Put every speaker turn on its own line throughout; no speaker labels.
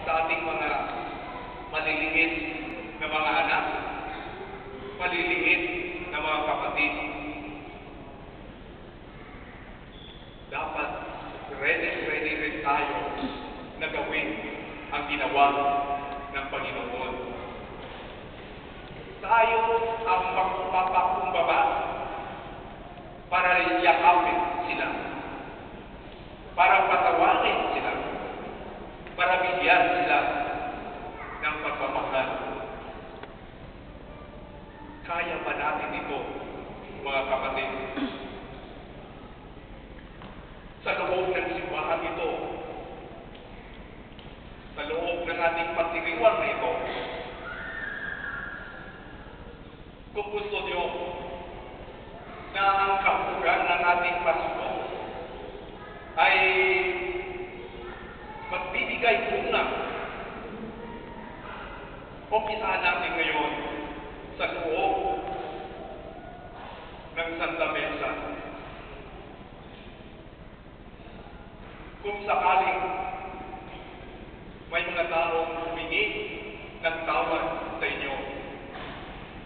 sa ating mga maliliit na mga anak, maliliit na mga kapatid. Dapat ready rin tayo na gawin ang ginawa ng Panginoon. Tayo ang magpapakumbaba para yakapin sila, para patawarin sila, para bigyan sila ng pagmamahal. Kaya ba natin ito, mga kapatid? Sa loob ng simbahan ito, sa loob ng ating pagdiriwang na ito, kung gusto nyo na ang kahugan ng ating Pasko ay magbibigay bunga, umpisahan natin ngayon sa loob ng Santa Mesa. Kung sakaling may mga taong humingi ng tawad sa inyo,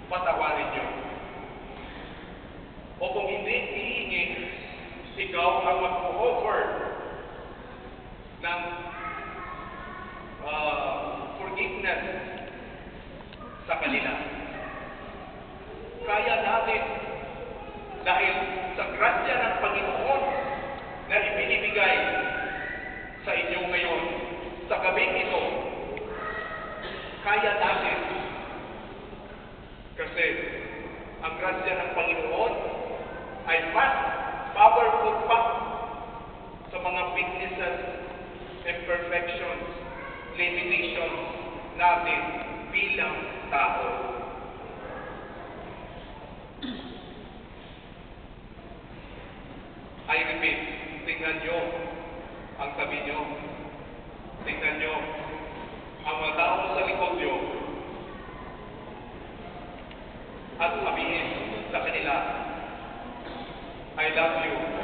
patawarin nyo. O kung hindi hihingi, ikaw ang mag-offer ng forgiveness sa kanila. Kaya natin dahil sa grasya ng Panginoon na ibinibigay sa inyo ngayon, sa gabing ito, kaya natin. Kasi ang grasya ng Panginoon ay mas powerful pa sa mga weaknesses, imperfections, limitations natin bilang tao. I repeat, tingnan nyo ang sabi nyo. Tingnan nyo ang mga tao sa likod nyo at sabihin sa kanila, I love you.